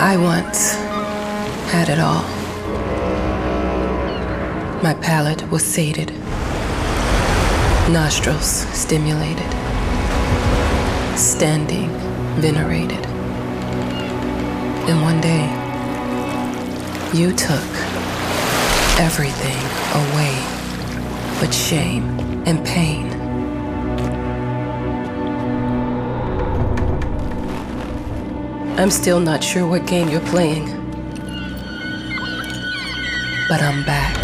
I once had it all. My palate was sated, nostrils stimulated, standing venerated. And one day, you took everything away but shame and pain. I'm still not sure what game you're playing, but I'm back.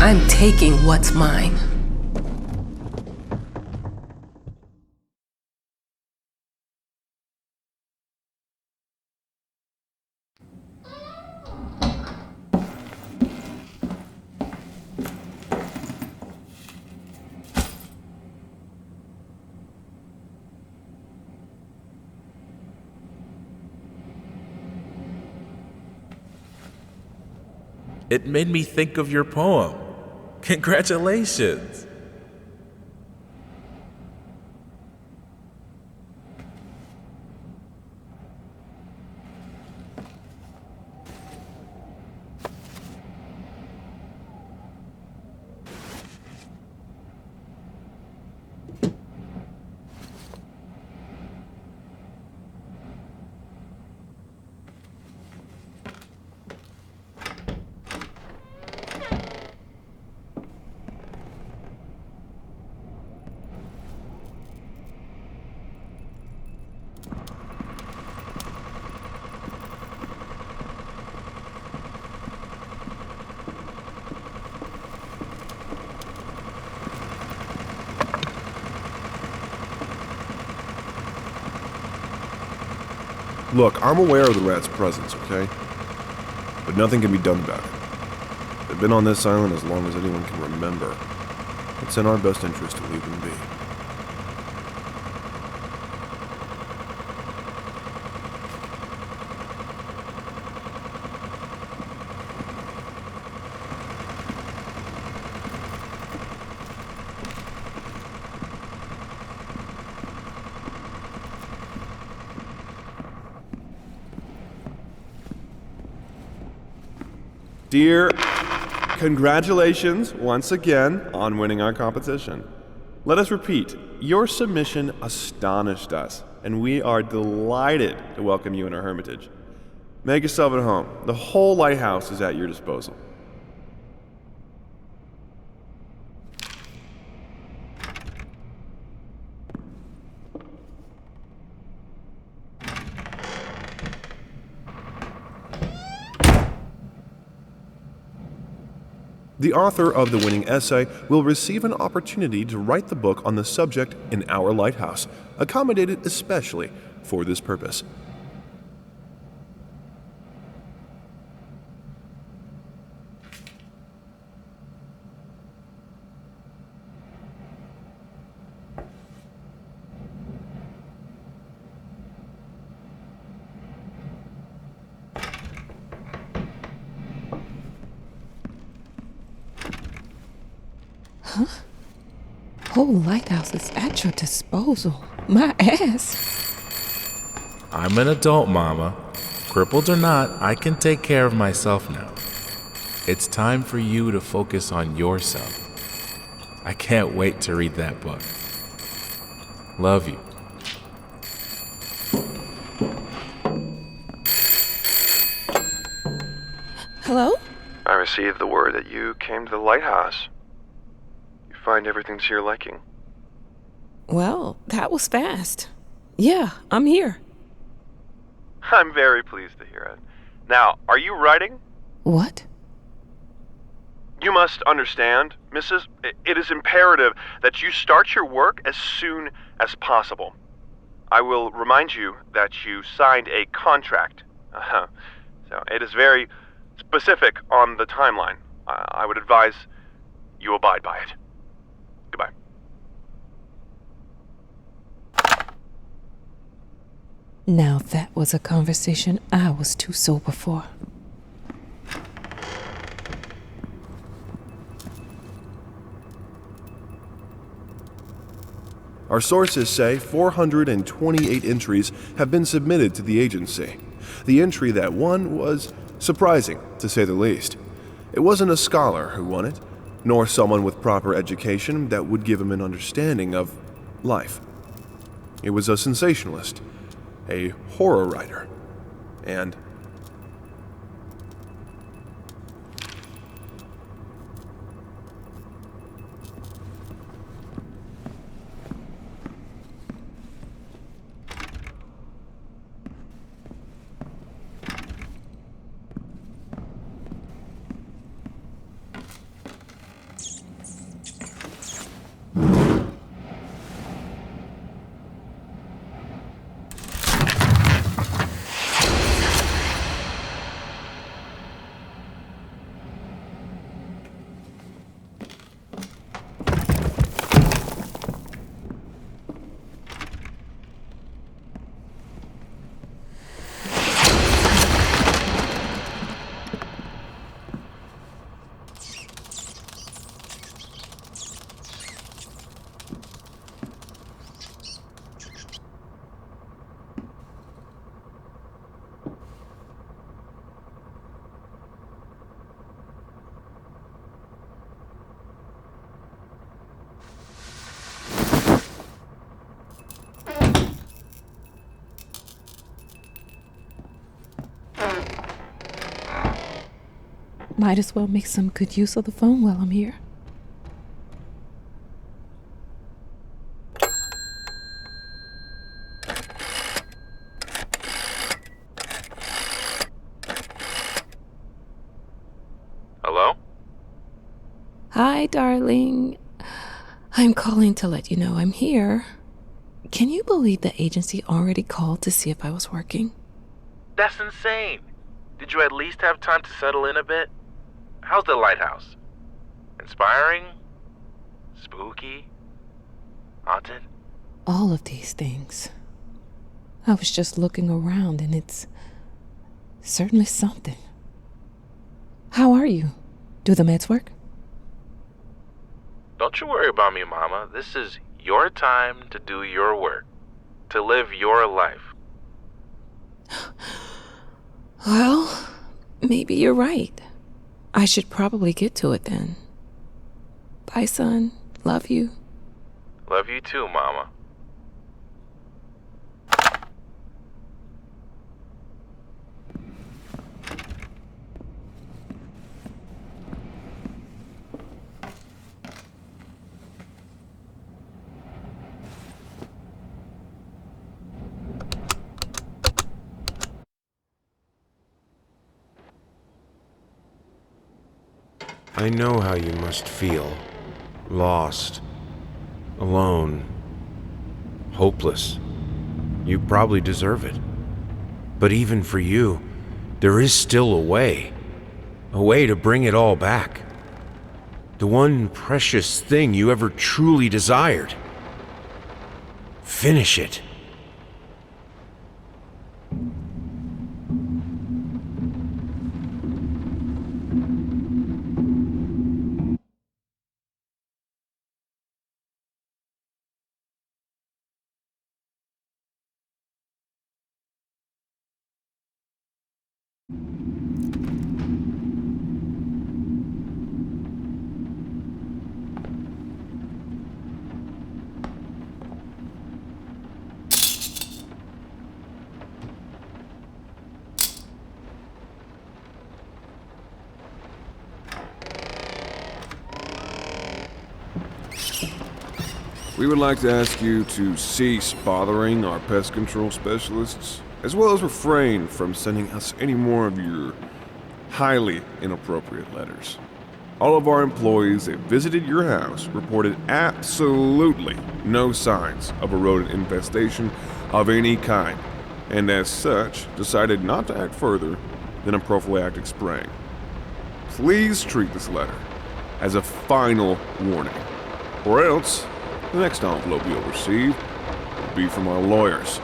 I'm taking what's mine. It made me think of your poem. Congratulations! Look, I'm aware of the rat's presence, okay? But nothing can be done about it. They've been on this island as long as anyone can remember. It's in our best interest to leave them be. Dear, congratulations once again on winning our competition. Let us repeat, your submission astonished us, and we are delighted to welcome you in our hermitage. Make yourself at home. The whole lighthouse is at your disposal. The author of the winning essay will receive an opportunity to write the book on the subject in our lighthouse, accommodated especially for this purpose. Huh? Whole lighthouse is at your disposal. My ass. I'm an adult, Mama. Crippled or not, I can take care of myself now. It's time for you to focus on yourself. I can't wait to read that book. Love you. Hello? I received the word that you came to the lighthouse. You find everything to your liking. Well, that was fast. Yeah, I'm here. I'm very pleased to hear it. Now, are you writing? What? You must understand, Mrs. It is imperative that you start your work as soon as possible. I will remind you that you signed a contract. So it is very specific on the timeline. I would advise you abide by it. Goodbye. Now that was a conversation I was too sober for. Our sources say 428 entries have been submitted to the agency. The entry that won was surprising, to say the least. It wasn't a scholar who won it, nor someone with proper education that would give him an understanding of life. It was a sensationalist, a horror writer, and Might as well make some good use of the phone while I'm here. Hello? Hi, darling. I'm calling to let you know I'm here. Can you believe the agency already called to see if I was working? That's insane. Did you at least have time to settle in a bit? How's the lighthouse? Inspiring? Spooky? Haunted? All of these things. I was just looking around and it's certainly something. How are you? Do the meds work? Don't you worry about me, Mama. This is your time to do your work, to live your life. Well, maybe you're right. I should probably get to it then. Bye, son. Love you. Love you too, Mama. I know how you must feel. Lost. Alone. Hopeless. You probably deserve it. But even for you, there is still a way. A way to bring it all back. The one precious thing you ever truly desired. Finish it. we would like to ask you to cease bothering our pest control specialists, as well as refrain from sending us any more of your highly inappropriate letters. All of our employees that visited your house reported absolutely no signs of a rodent infestation of any kind, and as such, decided not to act further than a prophylactic spraying. Please treat this letter as a final warning, or else the next envelope you'll receive will be from our lawyers.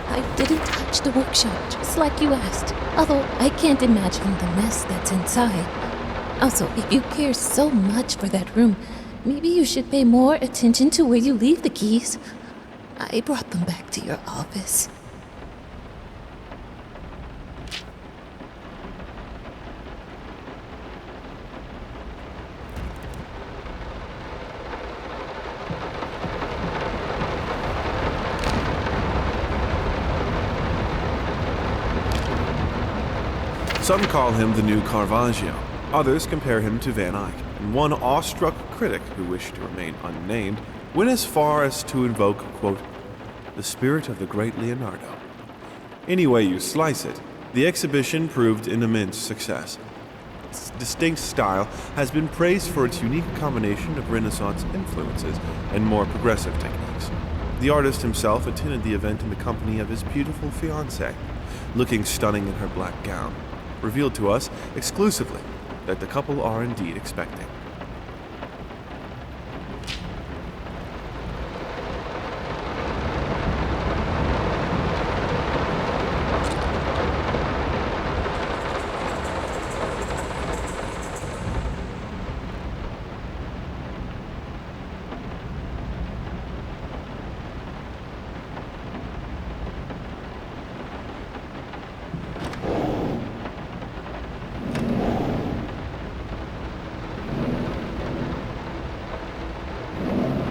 I didn't touch the workshop, just like you asked. Although I can't imagine the mess that's inside. Also, if you care so much for that room, maybe you should pay more attention to where you leave the keys. I brought them back to your office. Some call him the new Caravaggio. Others compare him to Van Eyck, and one awestruck critic who wished to remain unnamed went as far as to invoke, quote, the spirit of the great Leonardo. Any way you slice it, the exhibition proved an immense success. Its distinct style has been praised for its unique combination of Renaissance influences and more progressive techniques. The artist himself attended the event in the company of his beautiful fiancée, looking stunning in her black gown, revealed to us exclusively that the couple are indeed expecting.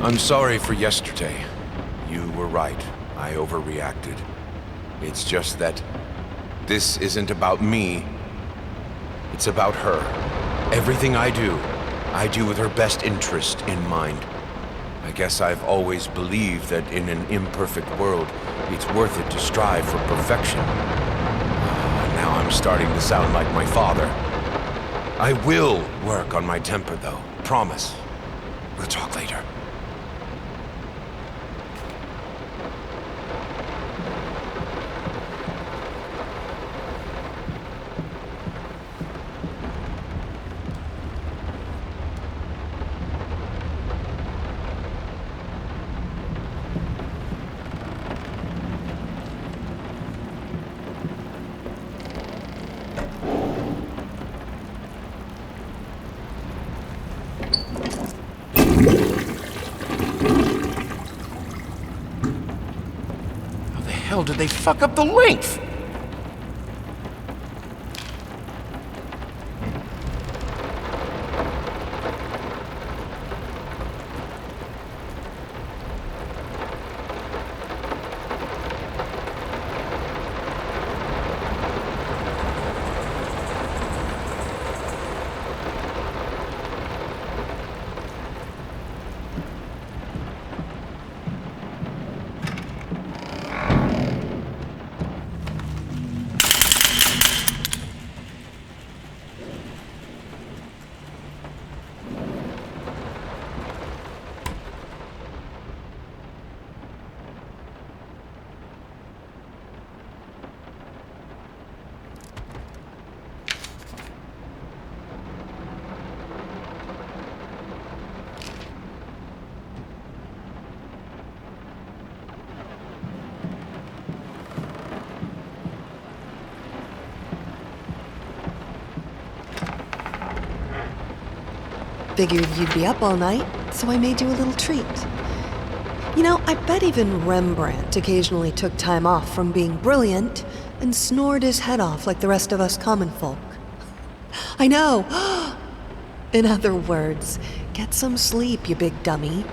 I'm sorry for yesterday. You were right. I overreacted. It's just that this isn't about me. It's about her. Everything I do with her best interest in mind. I guess I've always believed that in an imperfect world, it's worth it to strive for perfection. Now I'm starting to sound like my father. I will work on my temper, though. Promise. We'll talk later. How did they fuck up the length? Figured you'd be up all night, so I made you a little treat. You know, I bet even Rembrandt occasionally took time off from being brilliant and snored his head off like the rest of us common folk. I know! In other words, get some sleep, you big dummy.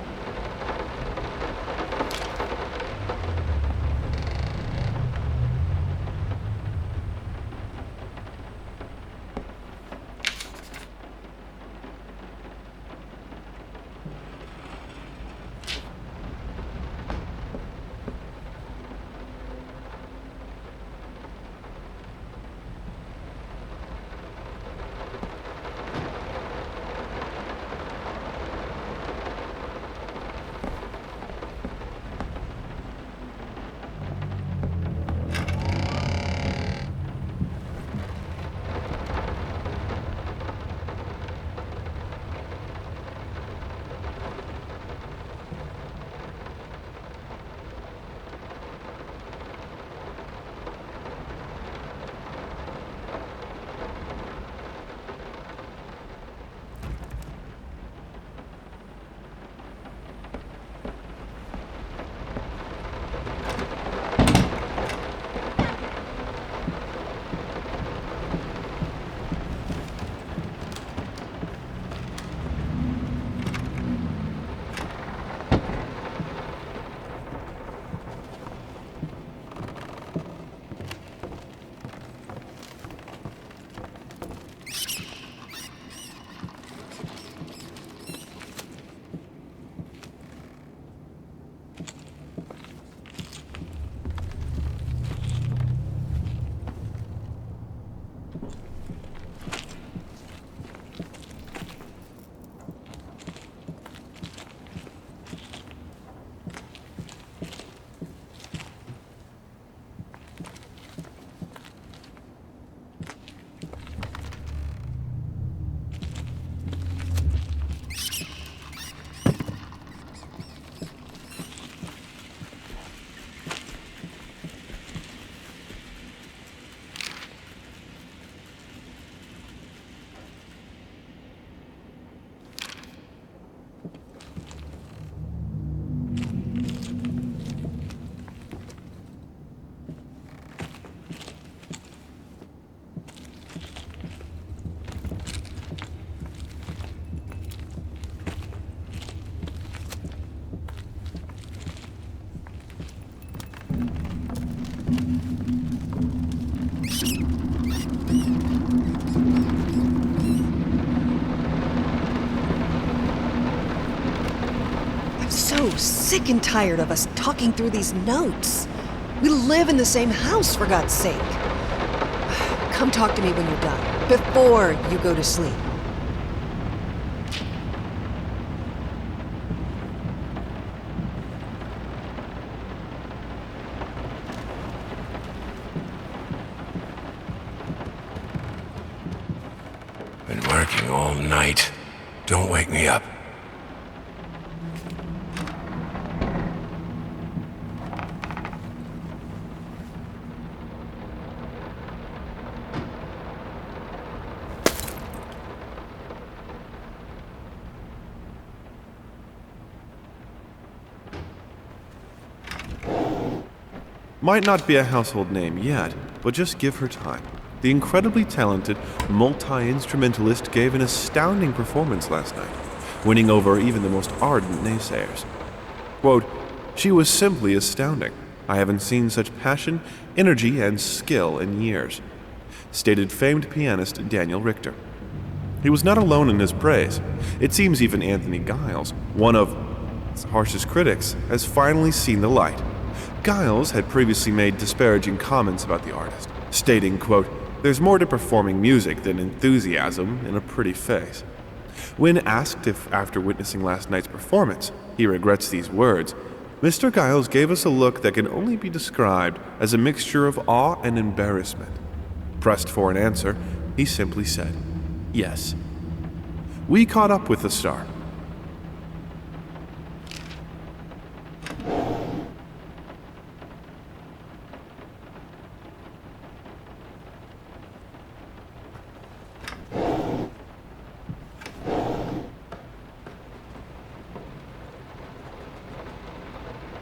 sick and tired of us talking through these notes. We live in the same house, for God's sake. Come talk to me when you're done, before you go to sleep. Been working all night. Don't wake me up. Might not be a household name yet, but just give her time. The incredibly talented multi-instrumentalist gave an astounding performance last night, winning over even the most ardent naysayers. Quote, "She was simply astounding. I haven't seen such passion, energy, and skill in years," stated famed pianist Daniel Richter. He was not alone in his praise. It seems even Anthony Giles, one of its harshest critics, has finally seen the light. Giles had previously made disparaging comments about the artist, stating, quote, "There's more to performing music than enthusiasm in a pretty face." When asked if, after witnessing last night's performance, he regrets these words, Mr. Giles gave us a look that can only be described as a mixture of awe and embarrassment. Pressed for an answer, he simply said, "Yes." We caught up with the star.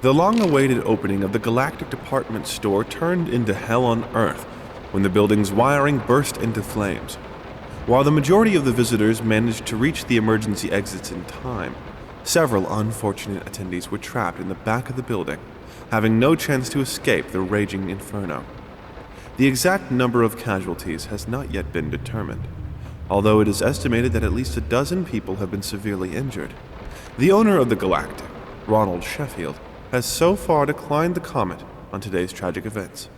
The long-awaited opening of the Galactic Department store turned into hell on Earth when the building's wiring burst into flames. While the majority of the visitors managed to reach the emergency exits in time, several unfortunate attendees were trapped in the back of the building, having no chance to escape the raging inferno. The exact number of casualties has not yet been determined, although it is estimated that at least a dozen people have been severely injured. The owner of the Galactic, Ronald Sheffield, has so far declined the comment on today's tragic events.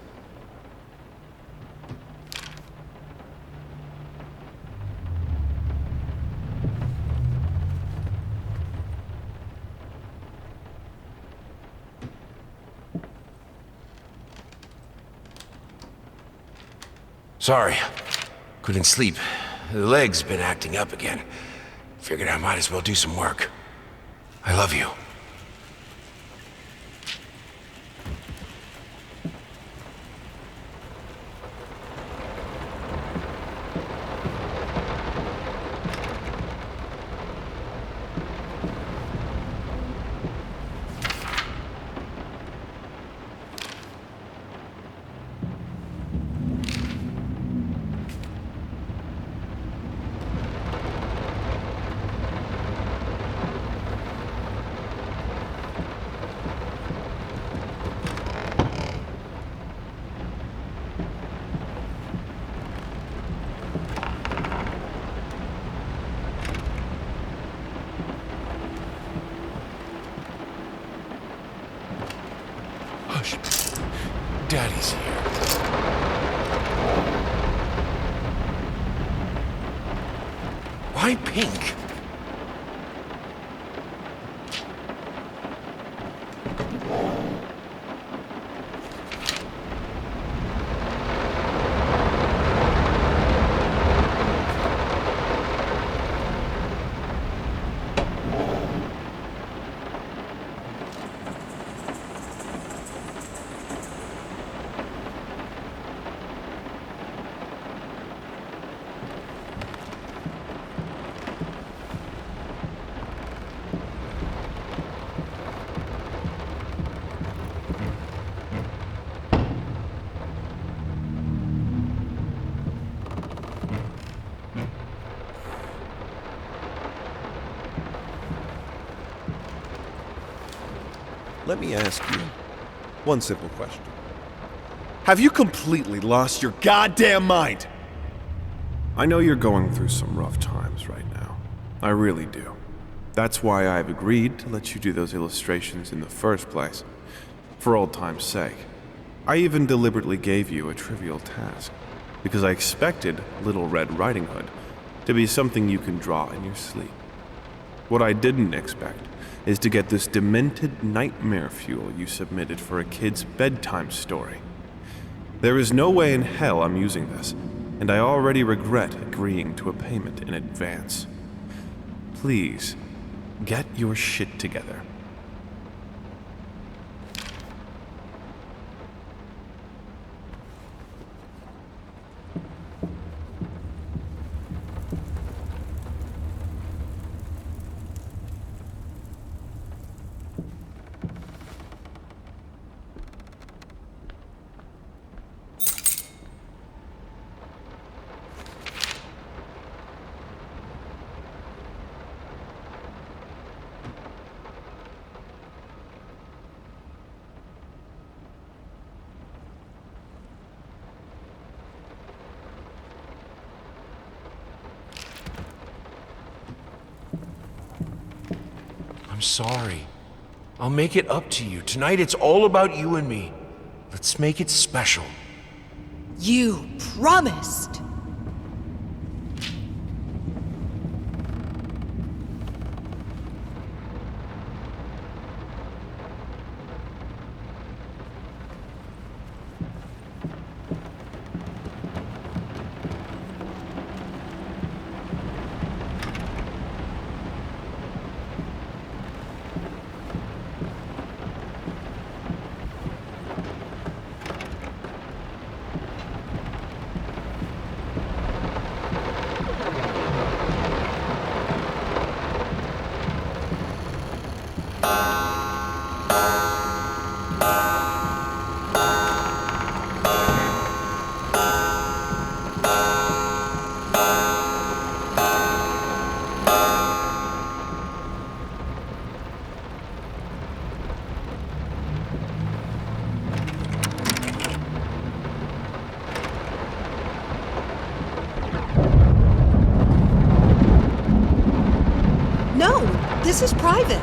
Sorry. Couldn't sleep. The leg's been acting up again. Figured I might as well do some work. I love you. Hush. Daddy's here. Why pink? Let me ask you one simple question. Have you completely lost your goddamn mind? I know you're going through some rough times right now. I really do. That's why I've agreed to let you do those illustrations in the first place, for old time's sake. I even deliberately gave you a trivial task, because I expected Little Red Riding Hood to be something you can draw in your sleep. What I didn't expect is to get this demented nightmare fuel you submitted for a kid's bedtime story. There is no way in hell I'm using this, and I already regret agreeing to a payment in advance. Please, get your shit together. I'm sorry. I'll make it up to you. Tonight it's all about you and me. Let's make it special. You promised! No, this is private.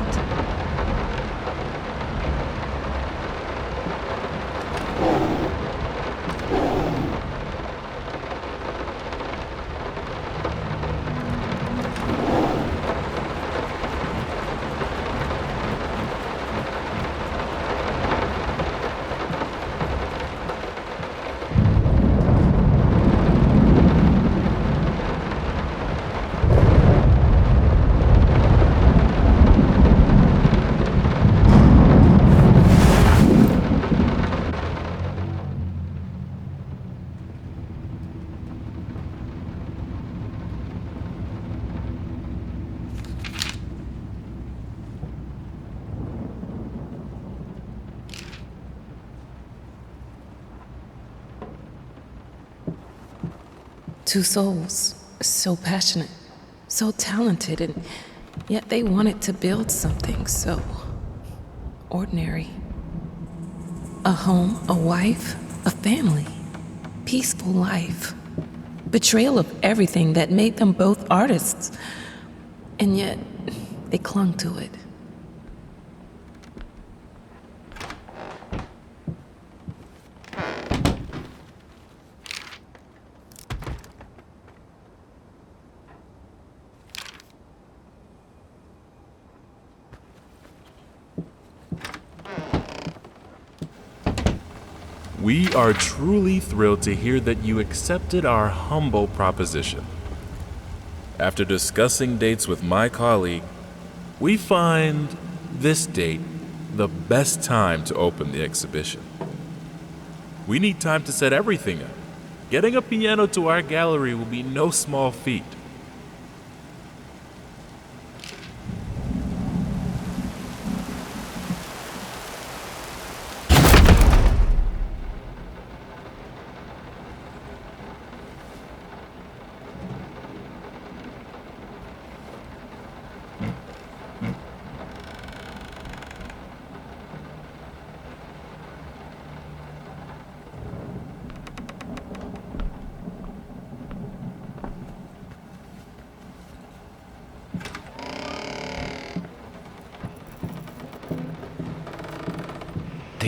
Two souls, so passionate, so talented, and yet they wanted to build something so ordinary. A home, a wife, a family, peaceful life. Betrayal of everything that made them both artists, and yet they clung to it. We are truly thrilled to hear that you accepted our humble proposition. After discussing dates with my colleague, we find this date the best time to open the exhibition. We need time to set everything up. Getting a piano to our gallery will be no small feat.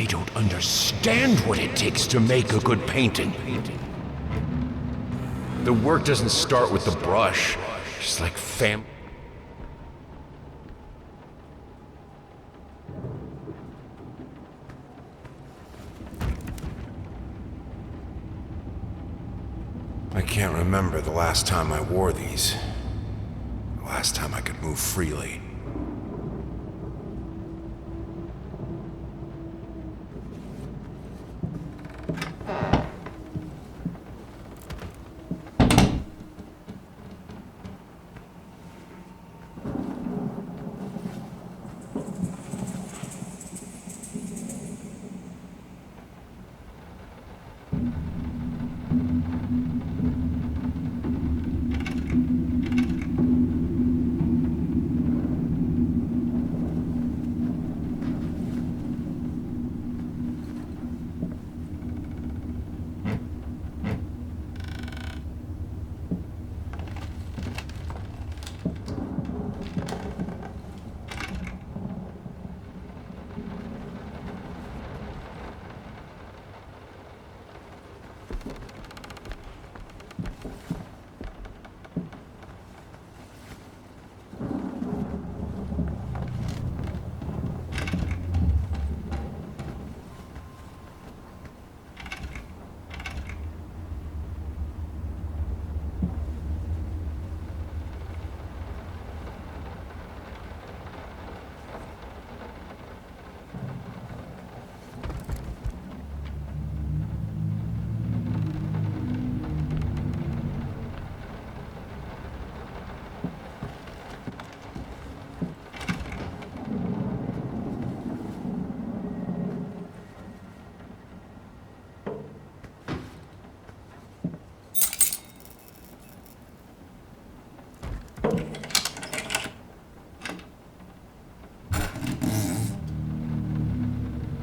They don't understand what it takes to make a good painting. The work doesn't start with the brush, just like I can't remember the last time I wore these. The last time I could move freely.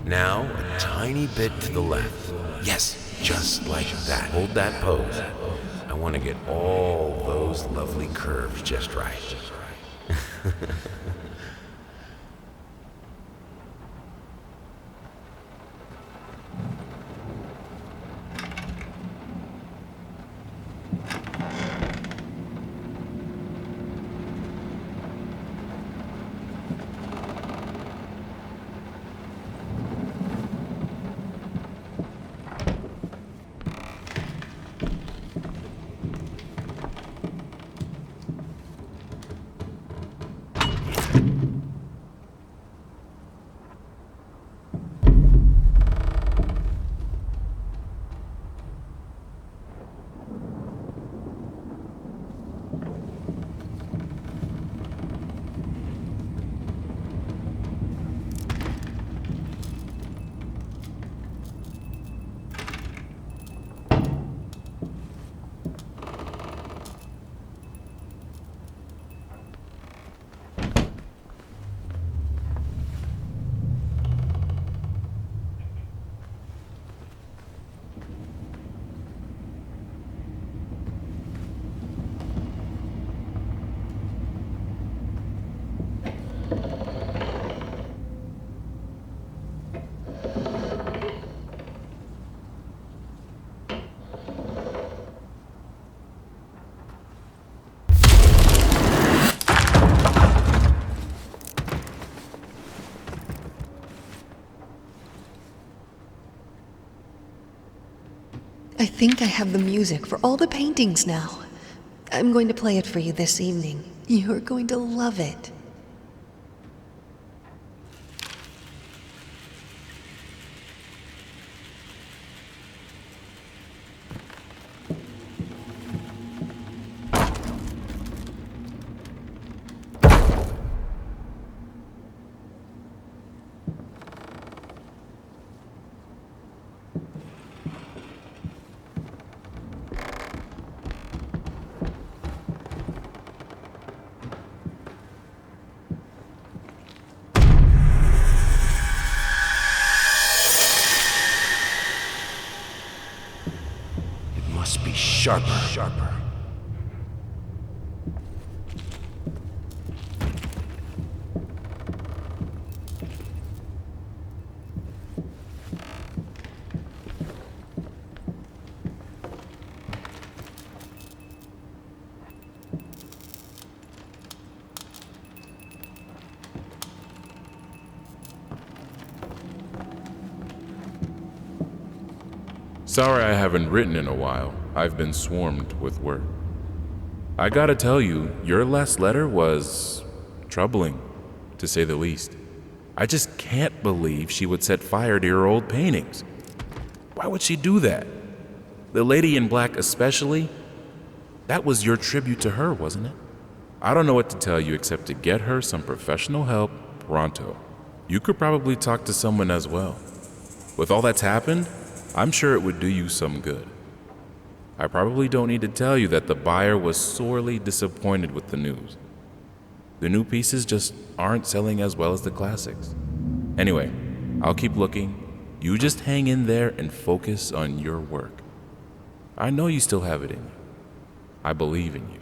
Now, a tiny bit to the left. Yes, just like that. Hold that pose. I want to get all those lovely curves just right. I think I have the music for all the paintings now. I'm going to play it for you this evening. You're going to love it. Must be sharper. Sorry I haven't written in a while. I've been swarmed with work. I gotta tell you, your last letter was troubling, to say the least. I just can't believe she would set fire to your old paintings. Why would she do that? The lady in black especially? That was your tribute to her, wasn't it? I don't know what to tell you except to get her some professional help pronto. You could probably talk to someone as well. With all that's happened, I'm sure it would do you some good. I probably don't need to tell you that the buyer was sorely disappointed with the news. The new pieces just aren't selling as well as the classics. Anyway, I'll keep looking. You just hang in there and focus on your work. I know you still have it in you. I believe in you.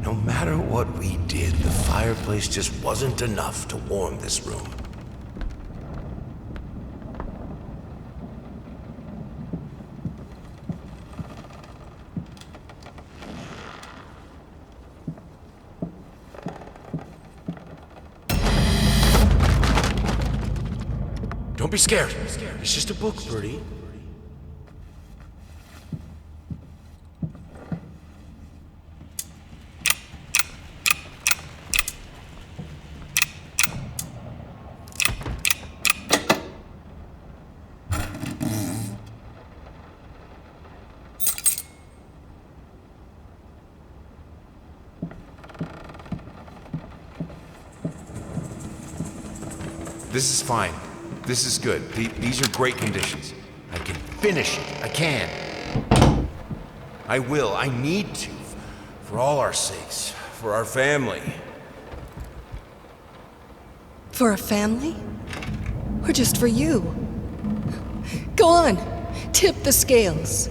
No matter what we did, the fireplace just wasn't enough to warm this room. Don't be scared. It's just a book, Birdie. This is fine. This is good. These are great conditions. I can finish it. I can. I will. I need to. For all our sakes. For our family. For a family? Or just for you? Go on. Tip the scales.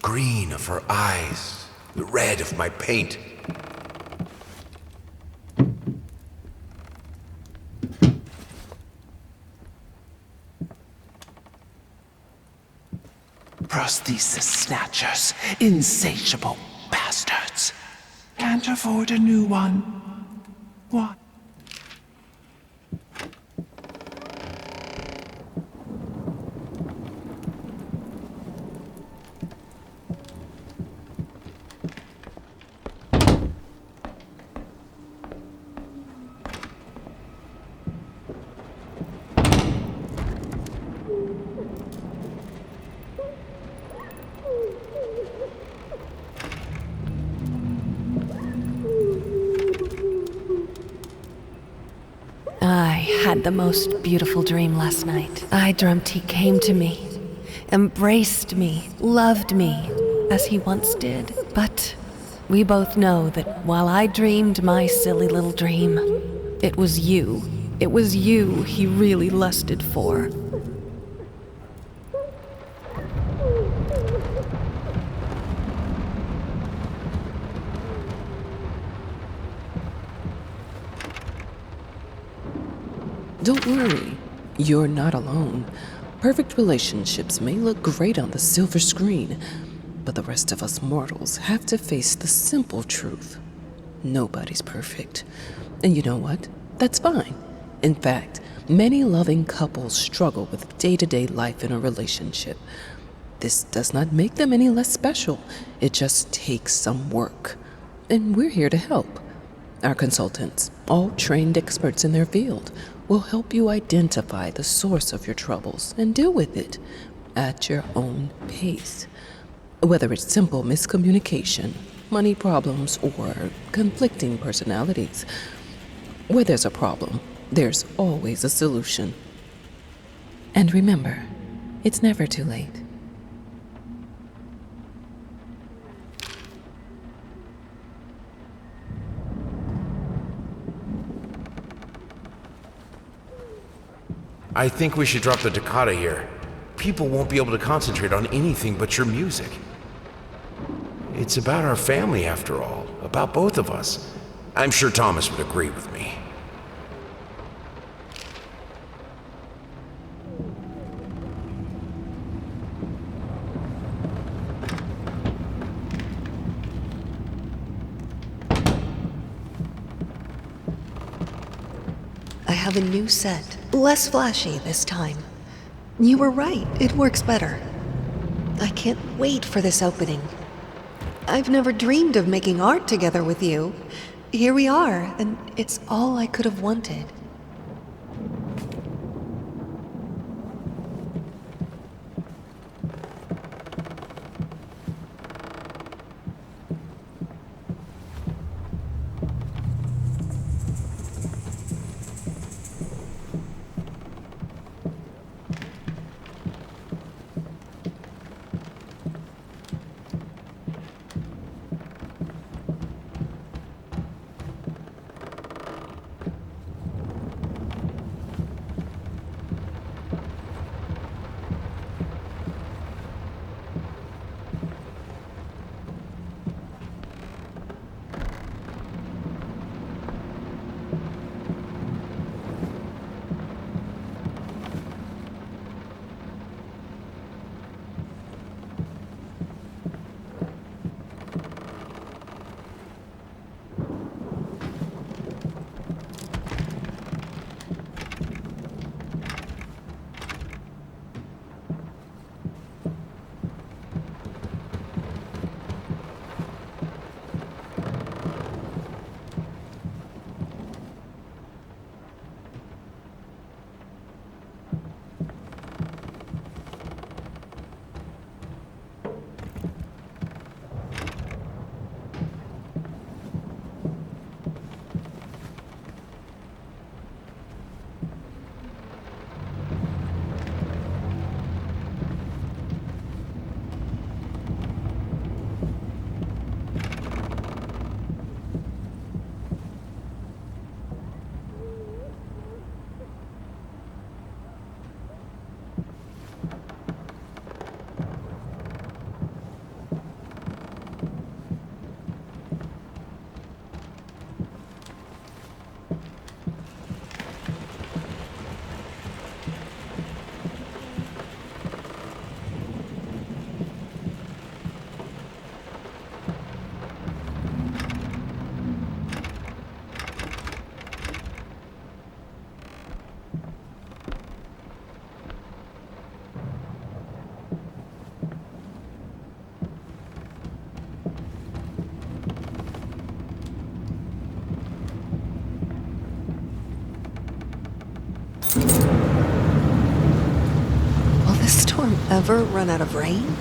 Green of her eyes, the red of my paint. Prosthesis snatchers, insatiable bastards. Can't afford a new one. What? I had the most beautiful dream last night. I dreamt he came to me, embraced me, loved me, as he once did. But We both know that while I dreamed my silly little dream, it was you. It was you he really lusted for. Don't worry, you're not alone. Perfect relationships may look great on the silver screen, but the rest of us mortals have to face the simple truth. Nobody's perfect. And you know what? That's fine. In fact, many loving couples struggle with day-to-day life in a relationship. This does not make them any less special. It just takes some work. And we're here to help. Our consultants, all trained experts in their field, will help you identify the source of your troubles and deal with it at your own pace. Whether it's simple miscommunication, money problems, or conflicting personalities, where there's a problem, there's always a solution. And remember, it's never too late. I think we should drop the toccata here. People won't be able to concentrate on anything but your music. It's about our family, after all. About both of us. I'm sure Thomas would agree with me. I have a new set. Less flashy this time. You were right, it works better. I can't wait for this opening. I've never dreamed of making art together with you. Here we are, and it's all I could have wanted. Will this storm ever run out of rain?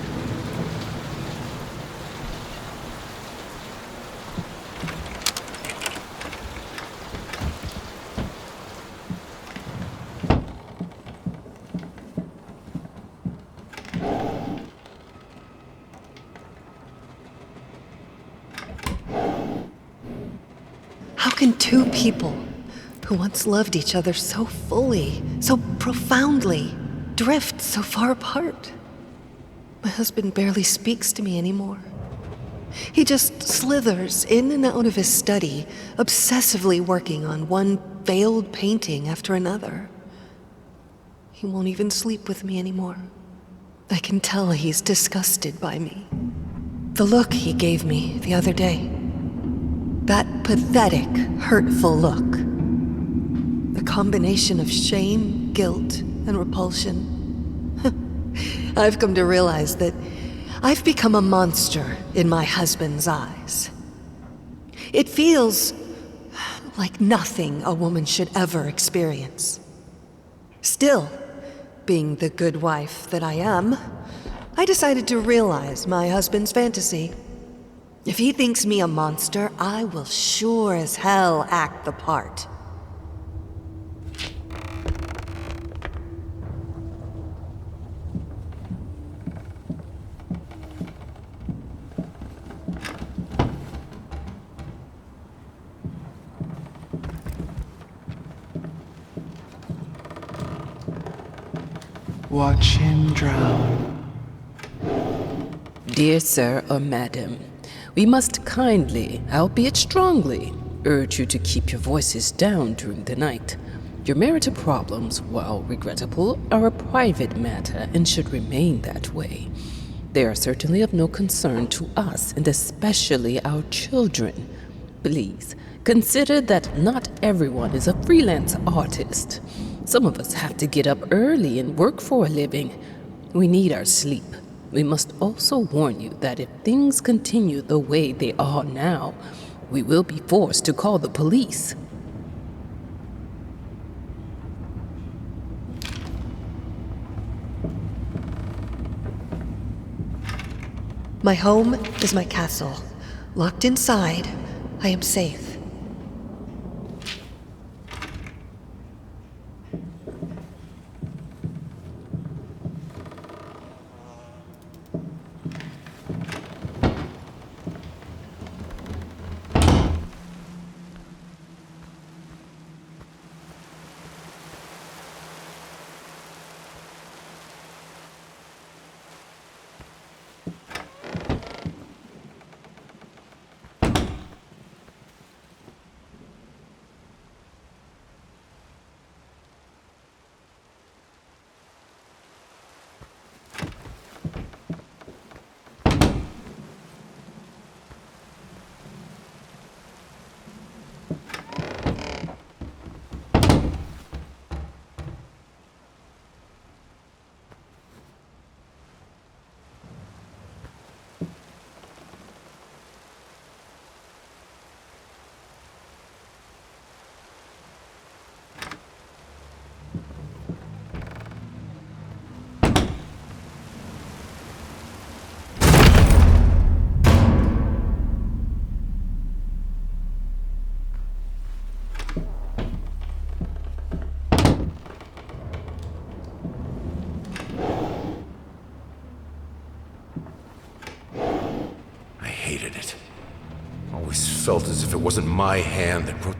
can two people who once loved each other so fully, so profoundly, drift so far apart? My husband barely speaks to me anymore. He just slithers in and out of his study, obsessively working on one failed painting after another. He won't even sleep with me anymore. I can tell he's disgusted by me. The look he gave me the other day. That pathetic, hurtful look. The combination of shame, guilt, and repulsion. I've come to realize that I've become a monster in my husband's eyes. It feels like nothing a woman should ever experience. Still, being the good wife that I am, I decided to realize my husband's fantasy. If he thinks me a monster, I will sure as hell act the part. Watch him drown. Dear sir or madam, we must kindly, albeit strongly, urge you to keep your voices down during the night. Your marital problems, while regrettable, are a private matter and should remain that way. They are certainly of no concern to us, and especially our children. Please, consider that not everyone is a freelance artist. Some of us have to get up early and work for a living. We need our sleep. We must also warn you that if things continue the way they are now, we will be forced to call the police. My home is my castle. Locked inside, I am safe. Hated it. Always felt as if it wasn't my hand that wrote.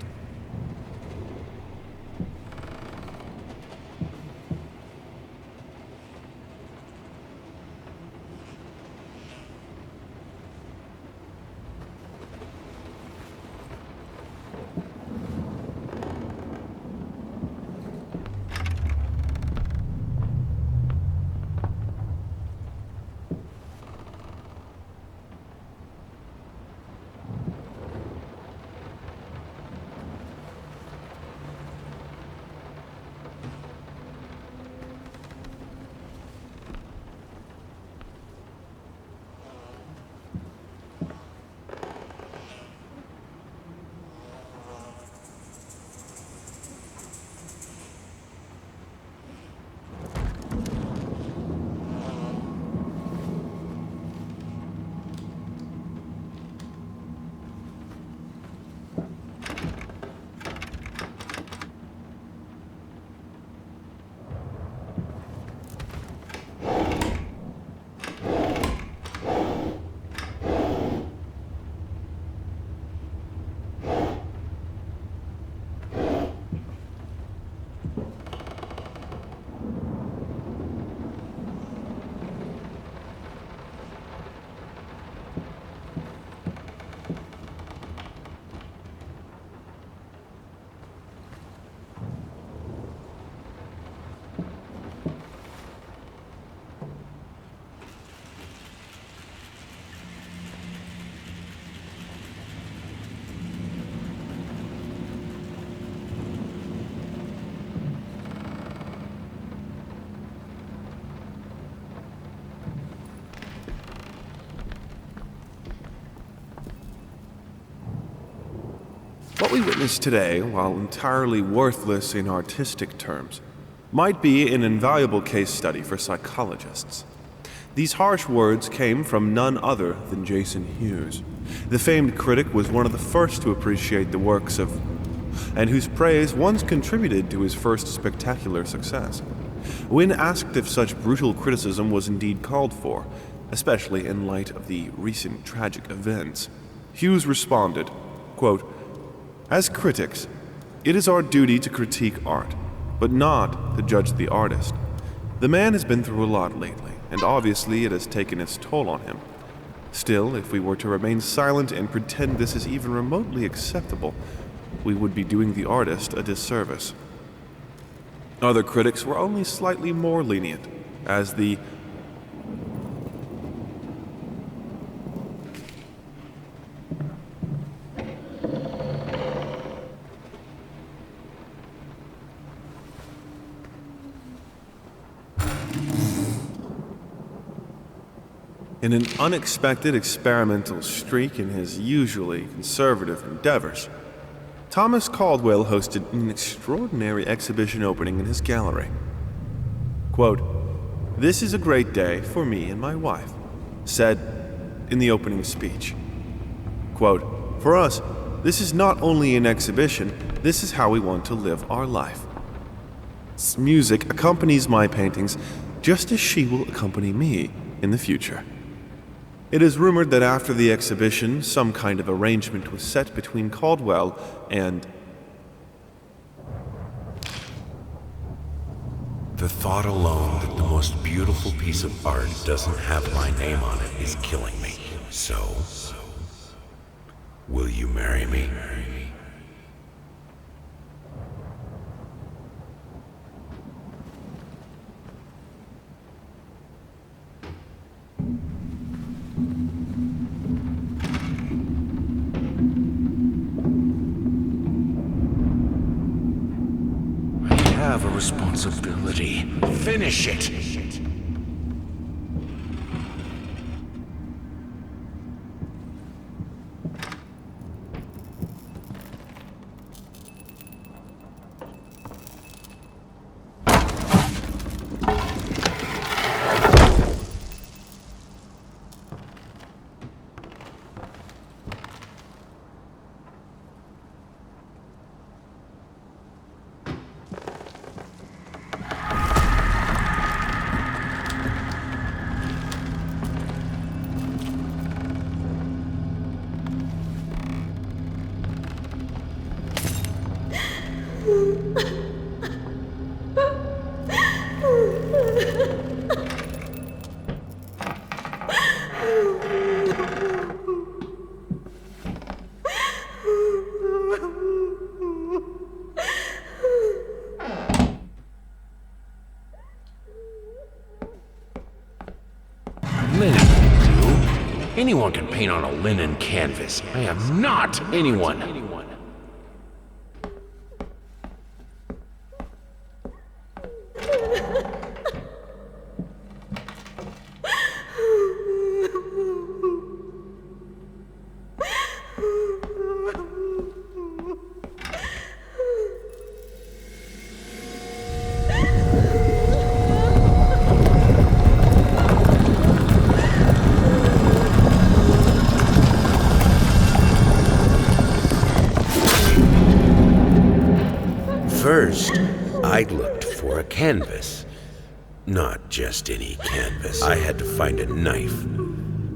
What we witness today, while entirely worthless in artistic terms, might be an invaluable case study for psychologists. These harsh words came from none other than Jason Hughes. The famed critic was one of the first to appreciate the works of, and whose praise once contributed to his first spectacular success. When asked if such brutal criticism was indeed called for, especially in light of the recent tragic events, Hughes responded, quote, "As critics, it is our duty to critique art, but not to judge the artist. The man has been through a lot lately, and obviously it has taken its toll on him. Still, if we were to remain silent and pretend this is even remotely acceptable, we would be doing the artist a disservice." Other critics were only slightly more lenient, as the in an unexpected experimental streak in his usually conservative endeavors, Thomas Caldwell hosted an extraordinary exhibition opening in his gallery. Quote, "This is a great day for me and my wife," said in the opening speech. Quote, "For us, this is not only an exhibition, this is how we want to live our life. Music accompanies my paintings just as she will accompany me in the future." It is rumored that after the exhibition, some kind of arrangement was set between Caldwell and... The thought alone that the most beautiful piece of art doesn't have my name on it is killing me. So, will you marry me? I have a responsibility. Finish it! Linen will do. Anyone can paint on a linen canvas. I am not anyone. First, I looked for a canvas. Not just any canvas. I had to find a knife.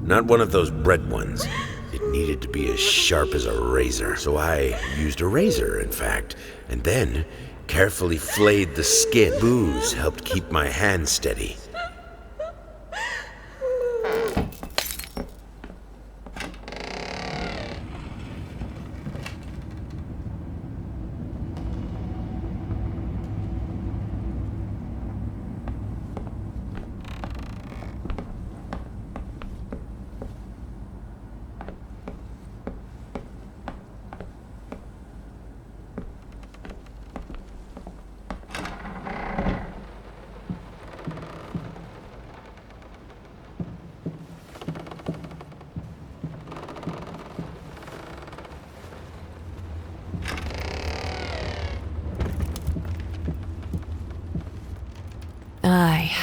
Not one of those bread ones. It needed to be as sharp as a razor. So I used a razor, in fact, and then carefully flayed the skin. Booze helped keep my hand steady.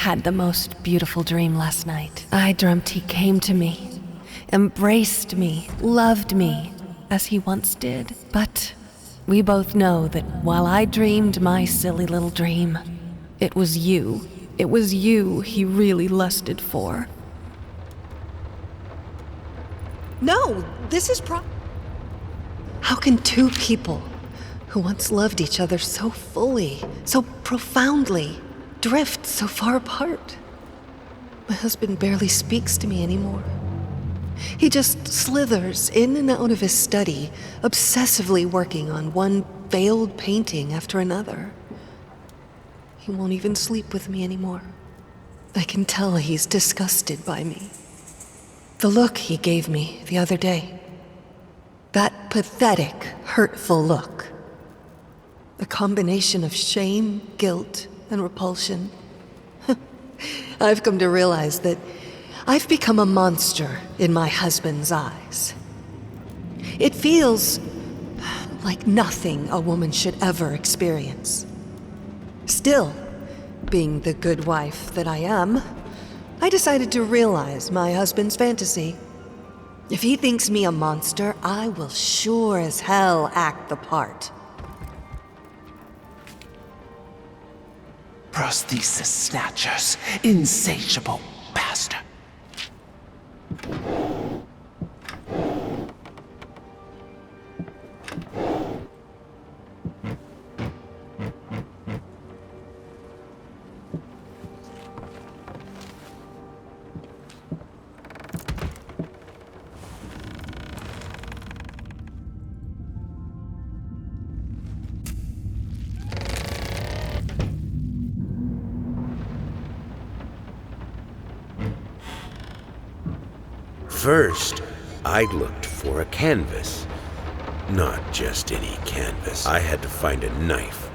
had the most beautiful dream last night. I dreamt he came to me, embraced me, loved me, as he once did. But we both know that while I dreamed my silly little dream, it was you. It was you he really lusted for. No, this is How can two people who once loved each other so fully, so profoundly, drift so far apart? My husband barely speaks to me anymore. He just slithers in and out of his study, obsessively working on one failed painting after another. He won't even sleep with me anymore. I can tell he's disgusted by me. The look he gave me the other day. That pathetic, hurtful look. A combination of shame, guilt, and repulsion. I've come to realize that I've become a monster in my husband's eyes. It feels like nothing a woman should ever experience. Still, being the good wife that I am, I decided to realize my husband's fantasy. If he thinks me a monster, I will sure as hell act the part. Prosthesis snatchers, insatiable bastard. First, I looked for a canvas. Not just any canvas. I had to find a knife.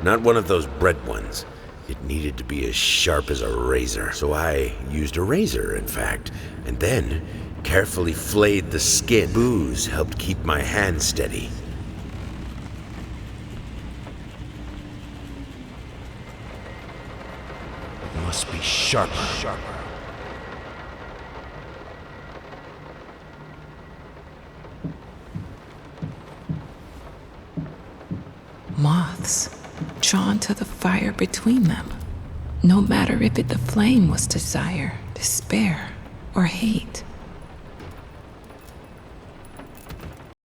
Not one of those bread ones. It needed to be as sharp as a razor. So I used a razor, in fact, and then carefully flayed the skin. Booze helped keep my hand steady. It must be sharper. Moths, drawn to the fire between them. No matter if the flame was desire, despair, or hate.